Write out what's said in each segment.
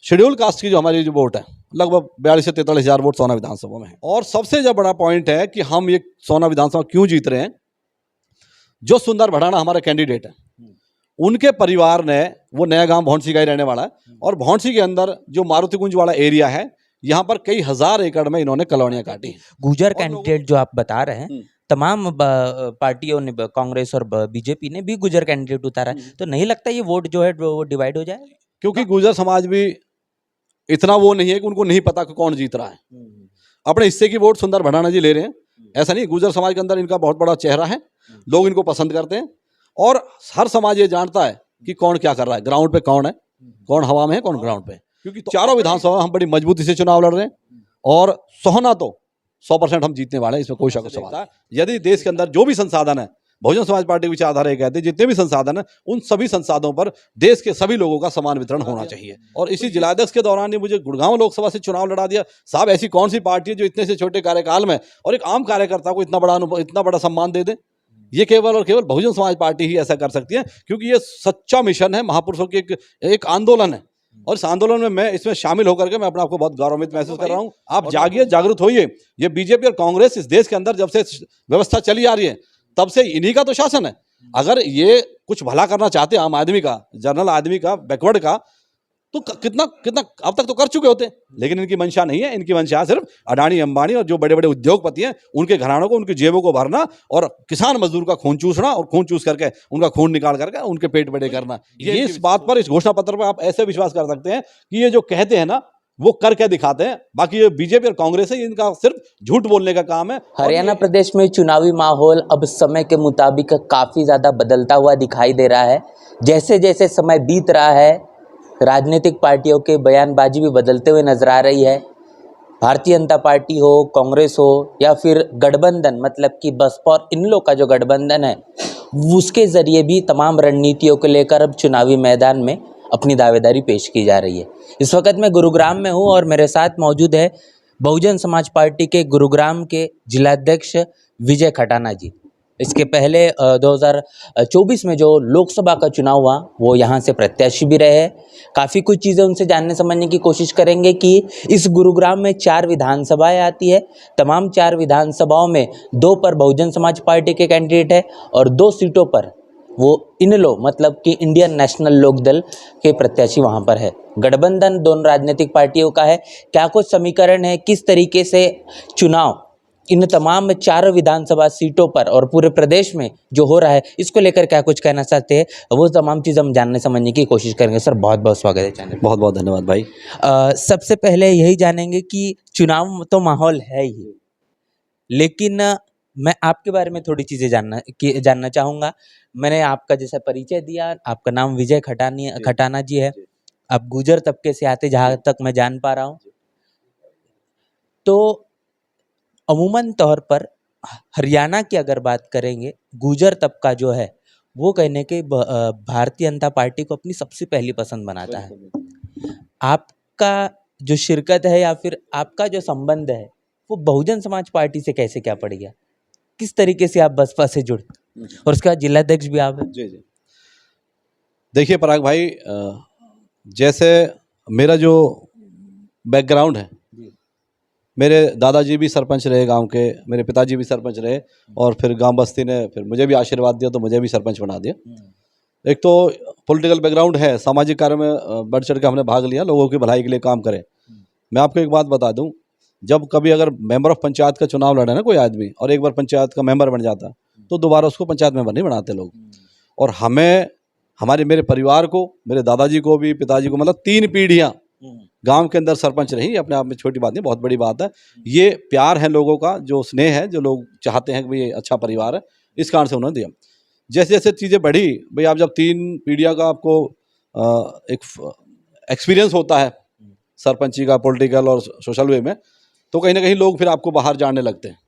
Schedule caste की जो हमारी जो वोट है लगभग 42 से 43 हज़ार वोट सोना विधानसभा में है। और सबसे जो बड़ा पॉइंट है कि हम ये सोना विधानसभा क्यों जीत रहे हैं, जो सुंदर भड़ाना हमारे कैंडिडेट है उनके परिवार ने, वो नया गांव भौंडसी का ही रहने वाला है, और भौंडसी के अंदर जो मारुति कुंज वाला एरिया है यहाँ पर कई हजार एकड़ में इन्होंने कॉलोनियां काटी। गुजर कैंडिडेट जो आप बता रहे हैं, तमाम पार्टियों ने, कांग्रेस और बीजेपी ने भी गुजर कैंडिडेट उतारा है, तो नहीं लगता ये वोट जो है वो डिवाइड हो जाए? क्योंकि गुजर समाज भी इतना वो नहीं है कि उनको नहीं पता कि कौन जीत रहा है। अपने हिस्से की वोट सुंदर भड़ाना जी ले रहे हैं, ऐसा नहीं। गुजर समाज के अंदर इनका बहुत बड़ा चेहरा है, लोग इनको पसंद करते हैं, और हर समाज ये जानता है कि कौन क्या कर रहा है, ग्राउंड पे कौन है, कौन हवा में है, कौन ग्राउंड पे। क्योंकि चारों विधानसभा हम बड़ी मजबूती से चुनाव लड़ रहे हैं, और सोहना तो 100% हम जीतने वाले हैं, इसमें कोई शक सवाल। यदि देश के अंदर जो भी संसाधन है, बहुजन समाज पार्टी की विचारधारा ये कहते हैं जितने भी संसाधन है उन सभी संसाधनों पर देश के सभी लोगों का समान वितरण होना चाहिए। और इसी जिलाध्यक्ष के दौरान ही मुझे गुड़गांव लोकसभा से चुनाव लड़ा दिया। साहब, ऐसी कौन सी पार्टी है जो इतने से छोटे कार्यकाल में और एक आम कार्यकर्ता को इतना बड़ा सम्मान दे दे? ये केवल और केवल बहुजन समाज पार्टी ही ऐसा कर सकती है, क्योंकि ये सच्चा मिशन है, महापुरुषों की एक आंदोलन है, और इस आंदोलन में मैं इसमें शामिल होकर के मैं अपने आप को बहुत गौरवान्वित महसूस कर रहा हूं। आप जागिए, जागरूक होइए। ये बीजेपी और कांग्रेस इस देश के अंदर जब से व्यवस्था चली आ रही है तब से इन्हीं का तो शासन है। अगर ये कुछ भला करना चाहते हैं आम आदमी का, जनरल आदमी का, बैकवर्ड का, तो कितना कितना अब तक तो कर चुके होते, लेकिन इनकी मंशा नहीं है। इनकी मंशा सिर्फ अडानी अंबानी और जो बड़े बड़े उद्योगपति हैं उनके घरानों को, उनकी जेबों को भरना, और किसान मजदूर का खून चूसना, और खून चूस करके उनका खून निकाल करके उनके पेट बड़े करना। ये इस बात पर, इस घोषणा पत्र पर आप ऐसे विश्वास कर सकते हैं कि ये जो कहते हैं ना वो करके दिखाते हैं। बाकी ये बीजेपी और कांग्रेस है, इनका सिर्फ झूठ बोलने का काम है। हरियाणा प्रदेश में चुनावी माहौल अब समय के मुताबिक काफ़ी ज़्यादा बदलता हुआ दिखाई दे रहा है। जैसे जैसे समय बीत रहा है, राजनीतिक पार्टियों के बयानबाजी भी बदलते हुए नजर आ रही है। भारतीय जनता पार्टी हो, कांग्रेस हो, या फिर गठबंधन, मतलब कि बसपा और इन लोग का जो गठबंधन है, उसके ज़रिए भी तमाम रणनीतियों को लेकर अब चुनावी मैदान में अपनी दावेदारी पेश की जा रही है। इस वक्त मैं गुरुग्राम में हूँ और मेरे साथ मौजूद है बहुजन समाज पार्टी के गुरुग्राम के जिलाध्यक्ष विजय खटाना जी। इसके पहले 2024 में जो लोकसभा का चुनाव हुआ वो यहाँ से प्रत्याशी भी रहे। काफ़ी कुछ चीज़ें उनसे जानने समझने की कोशिश करेंगे कि इस गुरुग्राम में 4 विधानसभाएं आती है। तमाम 4 विधानसभाओं में 2 पर बहुजन समाज पार्टी के कैंडिडेट है और 2 सीटों पर वो इनलो, मतलब कि इंडियन नेशनल लोक दल के प्रत्याशी वहाँ पर है। गठबंधन दोनों राजनीतिक पार्टियों का है। क्या कुछ समीकरण है, किस तरीके से चुनाव इन तमाम 4 विधानसभा सीटों पर और पूरे प्रदेश में जो हो रहा है, इसको लेकर क्या कुछ कहना चाहते हैं, वो तमाम चीज़ हम जानने समझने की कोशिश करेंगे। सर, बहुत बहुत स्वागत है चैनल। बहुत बहुत धन्यवाद भाई। सबसे पहले यही जानेंगे कि चुनाव तो माहौल है ही, लेकिन मैं आपके बारे में थोड़ी चीज़ें जानना चाहूँगा। मैंने आपका जैसा परिचय दिया, आपका नाम विजय खटाना जी है, आप गुजर तबके से आते, जहाँ तक मैं जान पा रहा हूँ। तो अमूमन तौर पर हरियाणा की अगर बात करेंगे, गुजर तबका जो है वो कहने के भारतीय जनता पार्टी को अपनी सबसे पहली पसंद बनाता है। आपका जो शिरकत है या फिर आपका जो संबंध है वो बहुजन समाज पार्टी से कैसे क्या पड़ गया? किस तरीके से आप बसपा से जुड़े, और उसके बाद जिलाध्यक्ष भी आप हैं? जी जी, देखिए पराग भाई, जैसे मेरा जो बैकग्राउंड है, मेरे दादाजी भी सरपंच रहे गांव के, मेरे पिताजी भी सरपंच रहे, और फिर गांव बस्ती ने फिर मुझे भी आशीर्वाद दिया तो मुझे भी सरपंच बना दिया। एक तो पॉलिटिकल बैकग्राउंड है, सामाजिक कार्य में बढ़ चढ़ के हमने भाग लिया, लोगों की भलाई के लिए काम करें। मैं आपको एक बात बता दूं, जब कभी अगर मेंबर ऑफ पंचायत का चुनाव लड़े ना कोई आदमी, और एक बार पंचायत का मेंबर बन जाता तो दोबारा उसको पंचायत मेंबर नहीं बनाते लोग। और हमें, मेरे परिवार को, मेरे दादाजी को भी, पिताजी को, मतलब 3 पीढ़ियां गांव के अंदर सरपंच रही। अपने आप में छोटी बात नहीं, बहुत बड़ी बात है। ये प्यार है लोगों का, जो स्नेह है, जो लोग चाहते हैं कि भाई अच्छा परिवार है, इस कारण से उन्होंने दिया। जैसे जैसे चीज़ें बढ़ी भाई, आप जब 3 पीढ़ियां का आपको एक एक्सपीरियंस होता है सरपंची का, पॉलिटिकल और सोशल वे में, तो कहीं ना कहीं लोग फिर आपको बाहर जानने लगते हैं।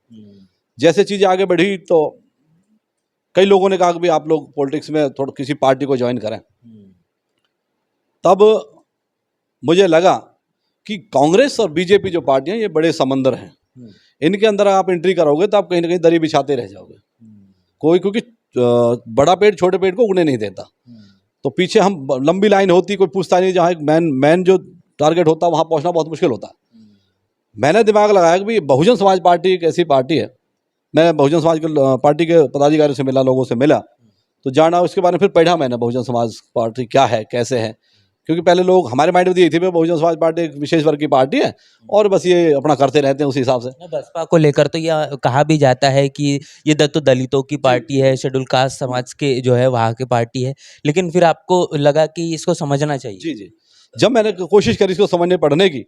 जैसे चीज़ें आगे बढ़ी तो कई लोगों ने कहा कि भाई आप लोग पॉलिटिक्स में थोड़ा किसी पार्टी को ज्वाइन करें। तब मुझे लगा कि कांग्रेस और बीजेपी जो पार्टियां, ये बड़े समंदर हैं, इनके अंदर आप एंट्री करोगे तो आप कहीं ना कहीं दरी बिछाते रह जाओगे। कोई, क्योंकि बड़ा पेड़ छोटे पेड़ को उगने नहीं देता, तो पीछे हम लंबी लाइन होती, कोई पूछता नहीं। जहाँ एक मैन जो टारगेट होता वहाँ पहुँचना बहुत मुश्किल होता। मैंने दिमाग लगाया कि भाई बहुजन समाज पार्टी एक ऐसी पार्टी है, मैं बहुजन समाज के पार्टी के पदाधिकारियों से मिला, लोगों से मिला, तो जाना उसके बारे में, फिर पढ़ा मैंने बहुजन समाज पार्टी क्या है, कैसे है। क्योंकि पहले लोग हमारे माइंड में दी थी बहुजन समाज पार्टी एक विशेष वर्ग की पार्टी है और बस ये अपना करते रहते हैं उसी हिसाब से। बसपा को लेकर तो यह कहा भी जाता है कि ये तो दलितों की पार्टी है, शेड्यूल कास्ट समाज के जो है वहाँ की पार्टी है, लेकिन फिर आपको लगा कि इसको समझना चाहिए। जी जी, जब मैंने कोशिश करी इसको समझने पढ़ने की,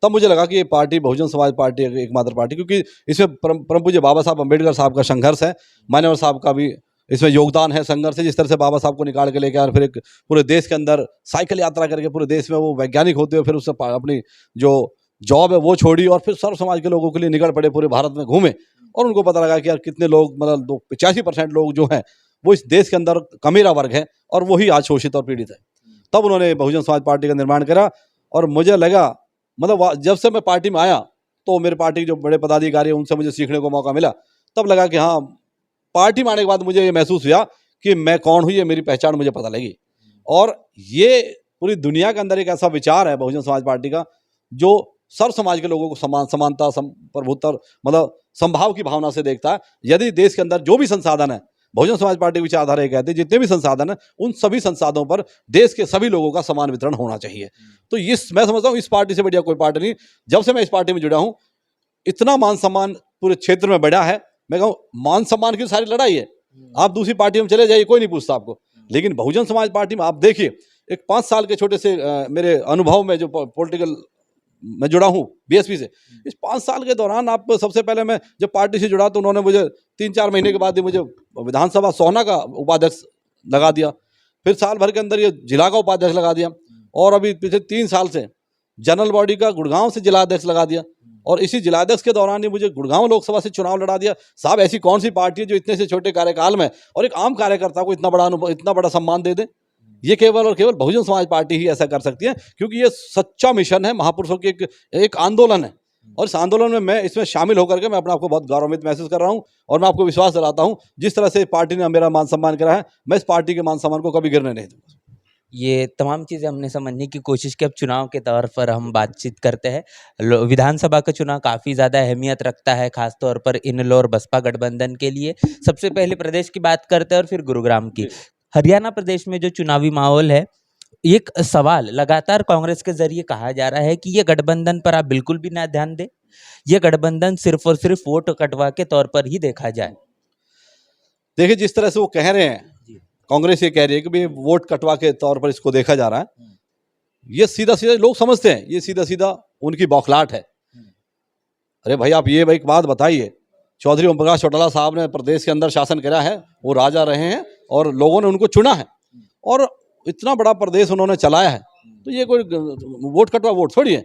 तब मुझे लगा कि ये पार्टी बहुजन समाज पार्टी है एकमात्र पार्टी, क्योंकि इसमें परम पूज्य बाबा साहब अम्बेडकर साहब का संघर्ष है, मान्यवर साहब का भी इसमें योगदान है, संघर्ष है। जिस तरह से बाबा साहब को निकाल के लेके और फिर एक पूरे देश के अंदर साइकिल यात्रा करके पूरे देश में वो वैज्ञानिक होते हुए फिर उससे अपनी जो जॉब है वो छोड़ी और फिर सर्व समाज के लोगों के लिए निकल पड़े, पूरे भारत में घूमे और उनको पता लगा कि यार कितने लोग, मतलब 85% लोग जो हैं वो इस देश के अंदर कमीरा वर्ग है और वही आज शोषित और पीड़ित है। तब उन्होंने बहुजन समाज पार्टी का निर्माण करा और मुझे लगा, मतलब जब से मैं पार्टी में आया तो मेरे पार्टी के जो बड़े पदाधिकारी हैं उनसे मुझे सीखने को मौका मिला। तब लगा कि हाँ, पार्टी में आने के बाद मुझे ये महसूस हुआ कि मैं कौन हूँ, ये मेरी पहचान मुझे पता लगी। और ये पूरी दुनिया के अंदर एक ऐसा विचार है बहुजन समाज पार्टी का जो सर्व समाज के लोगों को समानता, प्रभुत्व, मतलब संभाव की भावना से देखता है। यदि देश के अंदर जो भी संसाधन है, बहुजन समाज पार्टी विचारधारा ये कहती है जितने भी संसाधन है उन सभी संसाधनों पर देश के सभी लोगों का समान वितरण होना चाहिए। तो मैं समझता हूँ इस पार्टी से बढ़िया कोई पार्टी नहीं। जब से मैं इस पार्टी में जुड़ा हूँ इतना मान सम्मान पूरे क्षेत्र में बढ़ा है। मैं कहूँ मान सम्मान की सारी लड़ाई है, आप दूसरी पार्टी में चले जाइए, कोई नहीं पूछता आपको, लेकिन बहुजन समाज पार्टी में आप देखिए, एक 5 साल के छोटे से मेरे अनुभव में जो पॉलिटिकल मैं जुड़ा हूँ बीएसपी से, इस 5 साल के दौरान आप सबसे पहले मैं जब पार्टी से जुड़ा तो उन्होंने मुझे 3-4 महीने के बाद ही मुझे विधानसभा सोहना का उपाध्यक्ष लगा दिया, फिर साल भर के अंदर ये जिला का उपाध्यक्ष लगा दिया और अभी पिछले 3 साल से जनरल बॉडी का गुड़गांव से जिलाध्यक्ष लगा दिया और इसी जिलाध्यक्ष के दौरान ही मुझे गुड़गांव लोकसभा से चुनाव लड़ा दिया। साहब ऐसी कौन सी पार्टी है जो इतने से छोटे कार्यकाल में और एक आम कार्यकर्ता को इतना बड़ा अनुभव, इतना बड़ा सम्मान दे दे? ये केवल और केवल बहुजन समाज पार्टी ही ऐसा कर सकती है, क्योंकि ये सच्चा मिशन है, महापुरुषों की एक आंदोलन है और इस आंदोलन में मैं इसमें शामिल होकर के मैं अपने आपको बहुत गौरवान्वित महसूस कर रहा हूँ और मैं आपको विश्वास दिलाता हूँ जिस तरह से पार्टी ने मेरा मान सम्मान करा है, मैं इस पार्टी के मान सम्मान को कभी गिरने नहीं दूंगा। ये तमाम चीज़ें हमने समझने की कोशिश की। अब चुनाव के तौर पर हम बातचीत करते हैं। विधानसभा का चुनाव काफ़ी ज़्यादा अहमियत रखता है, खासतौर पर इनेलो और बसपा गठबंधन के लिए। सबसे पहले प्रदेश की बात करते हैं और फिर गुरुग्राम की। हरियाणा प्रदेश में जो चुनावी माहौल है, एक सवाल लगातार कांग्रेस के जरिए कहा जा रहा है कि ये गठबंधन पर आप बिल्कुल भी ना ध्यान दें, ये गठबंधन सिर्फ और सिर्फ वोट कटवा के तौर पर ही देखा जाए। देखिए जिस तरह से वो कह रहे हैं, कांग्रेस ये कह रही है कि भाई वोट कटवा के तौर पर इसको देखा जा रहा है, ये सीधा सीधा लोग समझते हैं, ये सीधा सीधा उनकी बौखलाहट है। अरे भाई आप ये भाई एक बात बताइए, चौधरी ओम प्रकाश चौटाला साहब ने प्रदेश के अंदर शासन करा है, वो राजा रहे हैं और लोगों ने उनको चुना है और इतना बड़ा प्रदेश उन्होंने चलाया है, तो ये कोई वोट कटवा वोट थोड़ी है।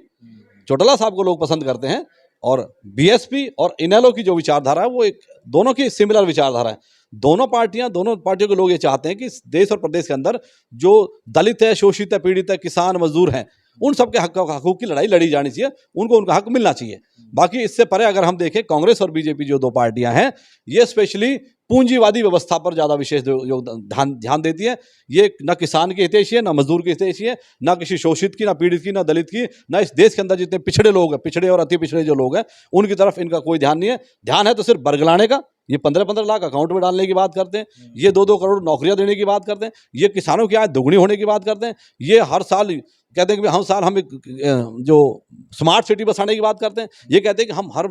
चौटाला साहब को लोग पसंद करते हैं और बीएसपी और इनेलो की जो विचारधारा है वो एक दोनों की सिमिलर विचारधारा है। दोनों पार्टियों के लोग ये चाहते हैं कि इस देश और प्रदेश के अंदर जो दलित है, शोषित है, पीड़ित है, किसान, मजदूर हैं, उन सबके हकूक की लड़ाई लड़ी जानी चाहिए, उनको उनका हक मिलना चाहिए। बाकी इससे परे अगर हम देखें, कांग्रेस और बीजेपी जो 2 पार्टियां हैं, ये स्पेशली पूंजीवादी व्यवस्था पर ज़्यादा विशेष ध्यान देती है। ये न किसान की हितैषी है, न मजदूर की हितैषी है, न किसी शोषित की, न पीड़ित की, न दलित की, न इस देश के अंदर जितने पिछड़े लोग हैं, पिछड़े और अति पिछड़े जो लोग हैं, उनकी तरफ इनका कोई ध्यान नहीं है। ध्यान है तो सिर्फ बरगलाने का। ये 15-15 लाख अकाउंट में डालने की बात करते हैं, ये 2-2 करोड़ नौकरियां देने की बात करते हैं, ये किसानों की आय दुगनी होने की बात करते हैं, ये हर साल कहते हैं कि हम एक जो स्मार्ट सिटी बसाने की बात करते हैं, ये कहते हैं कि हम हर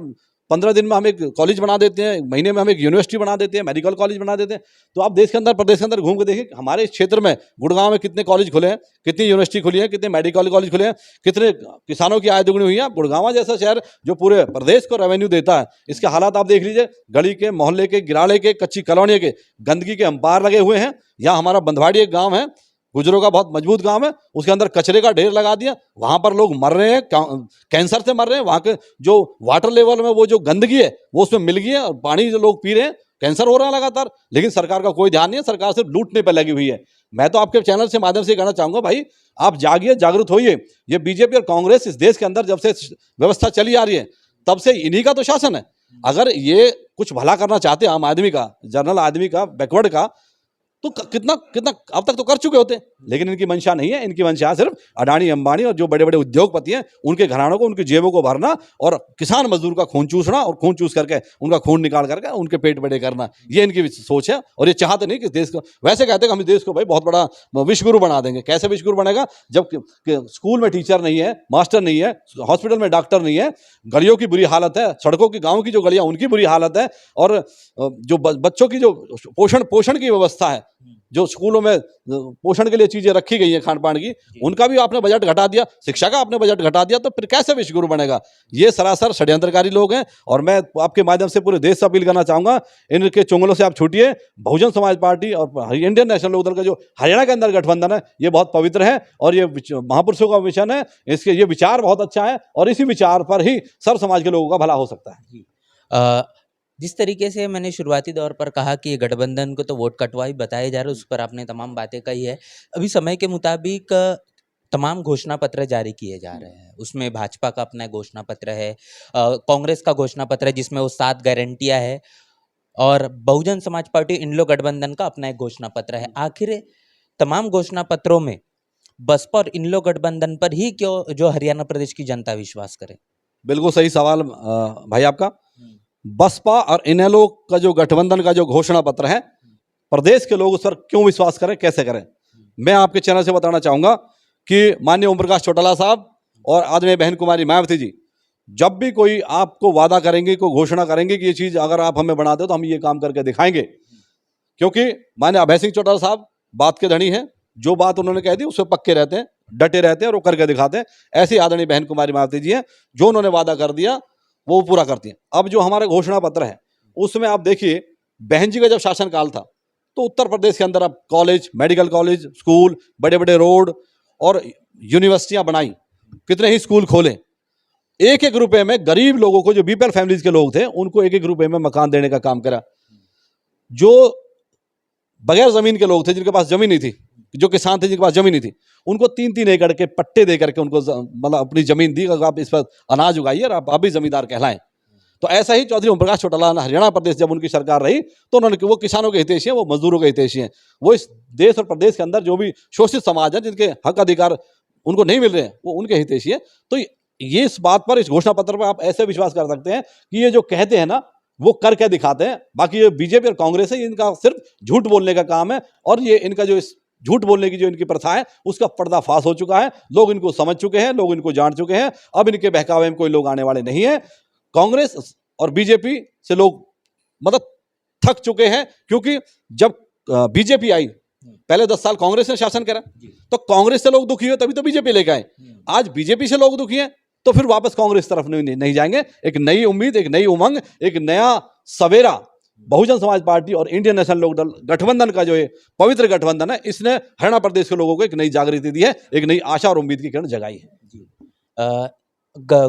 15 दिन में हम एक कॉलेज बना देते हैं, महीने में हम एक यूनिवर्सिटी बना देते हैं, मेडिकल कॉलेज बना देते हैं। तो आप देश के अंदर, प्रदेश के अंदर घूम के देखिए, हमारे इस क्षेत्र में गुड़गांव में कितने कॉलेज खुले हैं, कितनी यूनिवर्सिटी खुली है, कितने मेडिकल कॉलेज खुले हैं, कितने किसानों की आय दुगनी हुई है। गुड़गांव जैसा शहर जो पूरे प्रदेश को रेवेन्यू देता है, इसके हालात आप देख लीजिए। गली के, मोहल्ले के, गिराड़े के, कच्ची कॉलोनी के गंदगी के अंपार लगे हुए हैं। यहाँ हमारा बंधवाड़ी एक गाँव है, गुजरों का बहुत मजबूत गांव है, उसके अंदर कचरे का ढेर लगा दिया, वहां पर लोग मर रहे हैं, कैंसर से मर रहे हैं। वहां के जो वाटर लेवल में वो जो गंदगी है वो उसमें मिल गई है और पानी जो लोग पी रहे हैं, कैंसर हो रहा है लगातार, लेकिन सरकार का कोई ध्यान नहीं है। सरकार सिर्फ लूटने पर लगी हुई है। मैं तो आपके चैनल से माध्यम से कहना चाहूंगा, भाई आप जागिए, जागरूक होइए। ये बीजेपी और कांग्रेस इस देश के अंदर जब से व्यवस्था चली आ रही है तब से इन्हीं का तो शासन है। अगर ये कुछ भला करना चाहते हैं आम आदमी का, जनरल आदमी का, बैकवर्ड का, तो कितना कितना अब तक तो कर चुके होते, लेकिन इनकी मंशा नहीं है। इनकी मंशा सिर्फ अडानी अंबानी और जो बड़े बड़े उद्योगपति हैं उनके घरानों को, उनकी जेबों को भरना और किसान मजदूर का खून चूसना और खून चूस करके उनका खून निकाल करके उनके पेट बड़े करना, ये इनकी सोच है। और ये चाहते नहीं कि देश को, वैसे कहते हैं कि हम देश को भाई बहुत बड़ा विश्वगुरु बना देंगे। कैसे विश्वगुरु बनेगा जब स्कूल में टीचर नहीं है, मास्टर नहीं है, हॉस्पिटल में डॉक्टर नहीं है, गलियों की बुरी हालत है, सड़कों की, गाँव की जो गलियां उनकी बुरी हालत है, और जो बच्चों की जो पोषण की व्यवस्था है, जो स्कूलों में पोषण के लिए चीजें रखी गई हैं खान पान की, उनका भी आपने बजट घटा दिया, शिक्षा का आपने बजट घटा दिया, तो फिर कैसे विश्वगुरु बनेगा? ये सरासर षड्यंत्रकारी लोग हैं। और मैं आपके माध्यम से पूरे देश से अपील करना चाहूंगा, इनके चुंगलों से आप छूटिए। बहुजन समाज पार्टी और इंडियन नेशनल लोकदल का जो हरियाणा के अंदर गठबंधन है, ये बहुत पवित्र है और ये महापुरुषों का मिशन है। इसके ये विचार बहुत अच्छा है और इसी विचार पर ही सर्व समाज के लोगों का भला हो सकता है। जिस तरीके से मैंने शुरुआती दौर पर कहा कि ये गठबंधन को तो वोट कटवा ही बताए जा रहे हैं, उस पर आपने तमाम बातें कही है। अभी समय के मुताबिक तमाम घोषणा पत्र जारी किए जा रहे हैं। उसमें भाजपा का अपना घोषणा पत्र है, कांग्रेस का घोषणा पत्र है जिसमें वो 7 गारंटियां है, और बहुजन समाज पार्टी इंडो गठबंधन का अपना एक घोषणा पत्र है। आखिर तमाम घोषणा पत्रों में बसपा और इंडो गठबंधन पर ही क्यों जो हरियाणा प्रदेश की जनता विश्वास करे? बिल्कुल सही सवाल भाई आपका। बसपा और इनेलो का जो गठबंधन का जो घोषणा पत्र है, प्रदेश के लोग उस पर क्यों विश्वास करें, कैसे करें? मैं आपके चैनल से बताना चाहूंगा कि माननीय ओम प्रकाश चौटाला साहब और आदरणीय बहन कुमारी मायावती जी जब भी कोई आपको वादा करेंगे, कोई घोषणा करेंगे कि ये चीज अगर आप हमें बना दो तो हम ये काम करके दिखाएंगे, क्योंकि माननीय अभय सिंह चौटाला साहब बात के धनी हैं। जो बात उन्होंने कह दी उससे पक्के रहते हैं, डटे रहते हैं और वो करके दिखाते हैं। ऐसी आदरणीय बहन कुमारी मायावती जी हैं, जो उन्होंने वादा कर दिया वो पूरा करती हैं। अब जो हमारा घोषणा पत्र है उसमें आप देखिए, बहन जी का जब शासनकाल था तो उत्तर प्रदेश के अंदर अब कॉलेज, मेडिकल कॉलेज, स्कूल, बड़े बड़े रोड और यूनिवर्सिटियां बनाई, कितने ही स्कूल खोले। एक एक रुपए में गरीब लोगों को, जो बीपीएल फैमिलीज के लोग थे, उनको एक एक रुपए में मकान देने का काम करा। जो बगैर जमीन के लोग थे, जिनके पास जमीन नहीं थी, जो किसान थे जिनके पास जमीन नहीं थी, उनको 3-3 एकड़ के पट्टे दे करके उनको मतलब अपनी जमीन दी, आप इस पर अनाज उगाइए और आप भी जमींदार कहलाएं। तो ऐसा ही चौधरी ओम प्रकाश चौटाला हरियाणा प्रदेश जब उनकी सरकार रही तो उन्होंने, वो किसानों के हितैषी हैं, वो मजदूरों के हितैषी हैं, वो इस देश और प्रदेश के अंदर जो भी शोषित समाज है, जिनके हक अधिकार उनको नहीं मिल रहे हैं, वो उनके हितैषी है। तो ये इस बात पर, इस घोषणा पत्र पर आप ऐसे विश्वास कर सकते हैं कि ये जो कहते हैं ना वो करके दिखाते हैं। बाकी ये बीजेपी और कांग्रेस है, इनका सिर्फ झूठ बोलने का काम है, और ये इनका जो इस झूठ बोलने की जो इनकी प्रथा है उसका पर्दाफाश हो चुका है। लोग इनको समझ चुके हैं, लोग इनको जान चुके हैं। अब इनके बहकावे में कोई लोग आने वाले नहीं है। कांग्रेस और बीजेपी से लोग मतलब थक चुके हैं, क्योंकि जब बीजेपी आई, पहले 10 साल कांग्रेस ने शासन करा, तो कांग्रेस से लोग दुखी हुए, तभी तो बीजेपी लेके आए। आज बीजेपी से लोग दुखी हैं तो फिर वापस कांग्रेस तरफ नहीं जाएंगे। एक नई उम्मीद, एक नई उमंग, एक नया सवेरा बहुजन समाज पार्टी और इंडियन नेशनल लोकदल गठबंधन का जो ये पवित्र गठबंधन है, इसने हरियाणा प्रदेश के लोगों को एक नई जागृति दी है, एक नई आशा और उम्मीद की किरण जगाई है।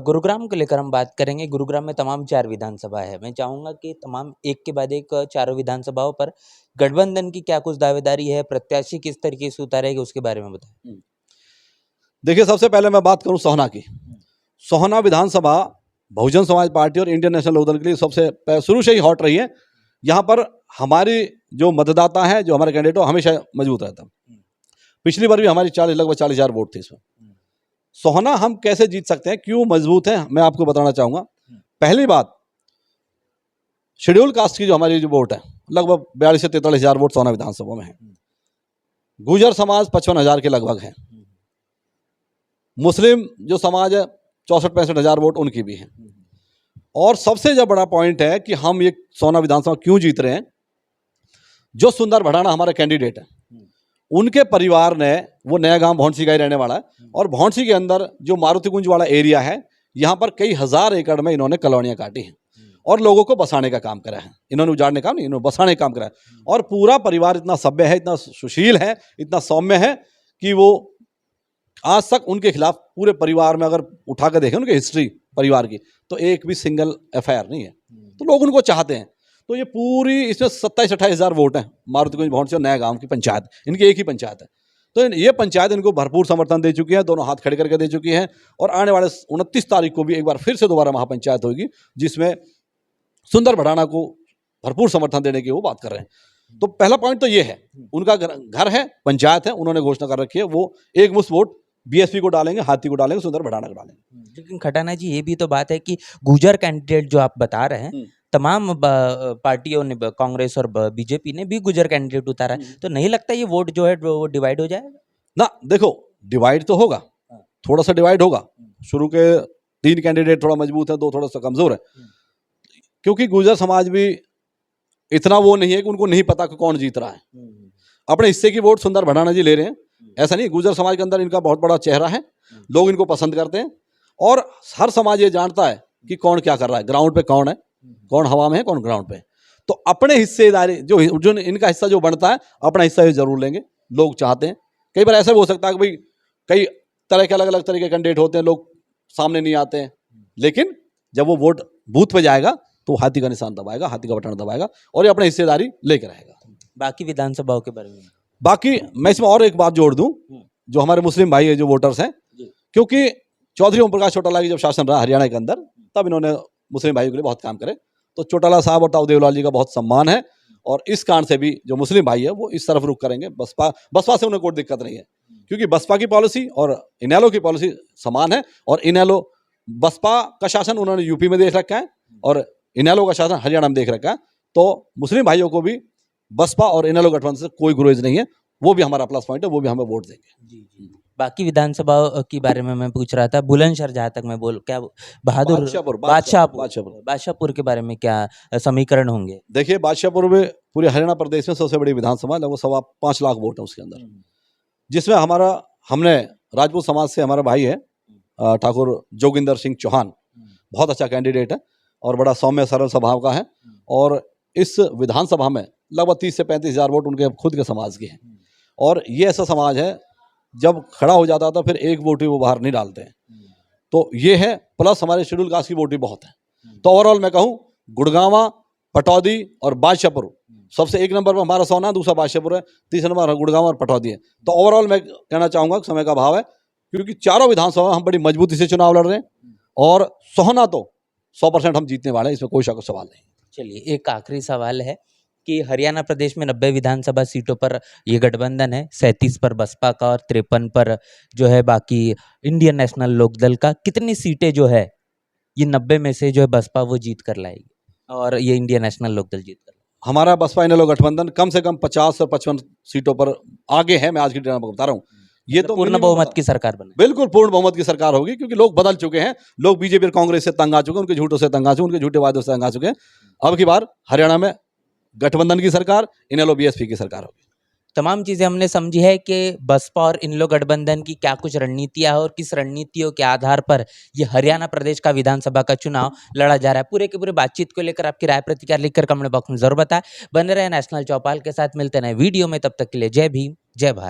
गुरुग्राम को लेकर हम बात करेंगे। गुरुग्राम में तमाम 4 विधानसभा है। मैं चाहूंगा कि तमाम एक के बाद एक चारों विधानसभाओं पर गठबंधन की क्या कुछ दावेदारी है, प्रत्याशी किस तरीके से उतारेगा, उसके बारे में बताएं। देखिए, सबसे पहले मैं बात करूं सोहना की। सोहना विधानसभा बहुजन समाज पार्टी और इंडियन नेशनल लोकदल के लिए सबसे शुरू से ही हॉट रही है। यहाँ पर हमारी जो मतदाता है, जो हमारे कैंडिडेट हो, हमेशा मजबूत रहता। पिछली बार भी हमारी लगभग 40,000 वोट थे इसमें। सोहना हम कैसे जीत सकते हैं, क्यों मजबूत है, मैं आपको बताना चाहूंगा। पहली बात, शेड्यूल कास्ट की जो हमारी जो वोट है, लगभग 42 से 43,000 वोट सोहना विधानसभा में है। गुर्जर समाज 55,000 के लगभग है। मुस्लिम जो समाज है 64-65,000 वोट उनकी भी है। और सबसे जो बड़ा पॉइंट है कि हम ये सोहना विधानसभा क्यों जीत रहे हैं, जो सुंदर भड़ाना हमारा कैंडिडेट है, उनके परिवार ने, वो नया गांव भौंसी का ही रहने वाला है, और भौंसी के अंदर जो मारुति कुंज वाला एरिया है, यहाँ पर कई हजार एकड़ में इन्होंने कॉलोनियां काटी हैं और लोगों को बसाने का काम करा है। इन्होंने उजाड़ने का नहीं, इन्होंने बसाने का काम करा है। और पूरा परिवार इतना सभ्य है, इतना सुशील है, इतना सौम्य है कि वो आज तक उनके खिलाफ पूरे परिवार में अगर उठा कर देखें उनकी हिस्ट्री परिवार की, तो एक भी सिंगल एफआईआर नहीं है। तो लोग उनको चाहते हैं। तो ये पूरी, इसमें 27-28,000 वोट हैं मारुति कुंज भौंसी और नया गांव की पंचायत, इनकी एक ही पंचायत है। तो ये पंचायत इनको भरपूर समर्थन दे चुकी है, दोनों हाथ खड़े करके दे चुकी है। और आने वाले 29 तारीख को भी एक बार फिर से दोबारा महापंचायत होगी, जिसमें सुंदर भड़ाना को भरपूर समर्थन देने की वो बात कर रहे हैं। तो पहला पॉइंट तो ये है, उनका घर है, पंचायत है, उन्होंने घोषणा कर रखी है, वो एक मुश्त वोट बीएसपी को डालेंगे, हाथी को डालेंगे, सुंदर भड़ाना को डालेंगे। लेकिन खटाना जी, ये भी तो बात है कि गुर्जर कैंडिडेट जो आप बता रहे हैं, तमाम पार्टियों ने, कांग्रेस और बीजेपी ने भी गुर्जर कैंडिडेट उतारा है, तो नहीं लगता ये वोट जो है वो डिवाइड हो जाएगा? ना देखो, डिवाइड तो होगा, थोड़ा सा डिवाइड होगा। शुरू के 3 कैंडिडेट थोड़ा मजबूत है, 2 थोड़ा सा कमजोर है, क्योंकि गुर्जर समाज भी इतना वो नहीं है कि उनको नहीं पता कि कौन जीत रहा है। अपने हिस्से की वोट सुंदर भड़ाना जी ले रहे हैं, ऐसा नहीं, गुर्जर समाज के अंदर इनका बहुत बड़ा चेहरा है, लोग इनको पसंद करते हैं, और हर समाज ये जानता है कि कौन क्या कर रहा है, ग्राउंड पे कौन है, कौन हवा में है, कौन ग्राउंड पे। तो अपने हिस्सेदारी जो इनका हिस्सा जो बनता है, अपना हिस्सा ये जरूर लेंगे, लोग चाहते हैं। कई बार ऐसा भी हो सकता है कि भाई कई तरह के अलग अलग तरह के कैंडिडेट होते हैं, लोग सामने नहीं आते हैं, लेकिन जब वो वोट बूथ पे जाएगा तो हाथी का निशान दबाएगा, हाथी का बटन दबाएगा, और ये अपनी हिस्सेदारी लेकर रहेगा। बाकी विधानसभाओं के बारे में बाकी मैं इसमें और एक बात जोड़ दूं, जो हमारे मुस्लिम भाई है, जो वोटर्स हैं, क्योंकि चौधरी ओम प्रकाश चौटाला की जब शासन रहा हरियाणा के अंदर, तब इन्होंने मुस्लिम भाइयों के लिए बहुत काम करे, तो चौटाला साहब और ताऊ देवलाल जी का बहुत सम्मान है, और इस कारण से भी जो मुस्लिम भाई है वो इस तरफ रुख करेंगे। बसपा से उन्हें कोई दिक्कत नहीं है, क्योंकि बसपा की पॉलिसी और इनेलो की पॉलिसी समान है, और इनेलो बसपा का शासन उन्होंने यूपी में देख रखा है और इनेलो का शासन हरियाणा में देख रखा है, तो मुस्लिम भाइयों को भी बसपा और इनेलो गठबंधन से कोई गुरेज नहीं है, वो भी हमारा प्लस पॉइंट है, वो भी हमें वोट देंगे। बाकी विधानसभा के बारे में मैं पूछ रहा था, बुलंदशहर जहाँ तक मैं बोल, क्या बहादुर बादशाहपुर के बारे में क्या समीकरण होंगे? देखिए, बादशाहपुर में पूरे हरियाणा प्रदेश में सबसे बड़ी विधानसभा, लगभग 5.25 लाख वोट है उसके अंदर, जिसमें हमने राजपूत समाज से हमारा भाई है ठाकुर जोगिंदर सिंह चौहान, बहुत अच्छा कैंडिडेट है और बड़ा सौम्य सरल स्वभाव का है, और इस विधानसभा में लगभग 30 से 35 हज़ार वोट उनके खुद के समाज के हैं, और ये ऐसा समाज है जब खड़ा हो जाता था फिर एक वोट भी वो बाहर नहीं डालते हैं, तो ये है, प्लस हमारे शेड्यूल कास्ट की वोट भी बहुत है। तो ओवरऑल मैं कहूँ, गुड़गांवा, पटौदी और बादशाहपुर सबसे एक नंबर पर हमारा सोना, दूसरा बादशाहपुर है, तीसरा नंबर गुड़गांव और पटौदी है। तो ओवरऑल मैं कहना चाहूँगा समय का अभाव है, क्योंकि चारों विधानसभा हम बड़ी मजबूती से चुनाव लड़ रहे हैं, और सोहना तो 100% हम जीतने वाले हैं, इसमें कोई शक सवाल नहीं। चलिए, एक आखिरी सवाल है कि हरियाणा प्रदेश में 90 विधानसभा सीटों पर ये गठबंधन है, 37 पर बसपा का और 53 पर जो है बाकी इंडियन नेशनल लोकदल का। कितनी सीटें जो है ये 90 में से जो है बसपा वो जीत कर लाएगी और ये इंडियन नेशनल लोकदल जीत कर? हमारा बसपा इनेलो गठबंधन कम से कम 50 और 55 सीटों पर आगे है, मैं आज की डेट में बता रहा हूँ। ये तो पूर्ण बहुमत की सरकार बने, बिल्कुल पूर्ण बहुमत की सरकार होगी, क्योंकि लोग बदल चुके हैं, लोग बीजेपी और कांग्रेस से तंग आ चुके हैं, उनके झूठों से तंग आ चुके हैं, उनके झूठे वादों से तंग आ चुके हैं। अब की बार हरियाणा में गठबंधन की सरकार, इनेलो बीएसपी की सरकार होगी। तमाम चीज़ें हमने समझी है कि बसपा और इनेलो गठबंधन की क्या कुछ रणनीतियाँ है और किस रणनीतियों के आधार पर ये हरियाणा प्रदेश का विधानसभा का चुनाव लड़ा जा रहा है। पूरे के पूरे बातचीत को लेकर आपकी राय प्रतिक्रिया लिखकर कमेंट बॉक्स में जरूर बताएं। बने रहे नेशनल चौपाल के साथ, मिलते हैं नए वीडियो में, तब तक के लिए जय भीम, जय भारत।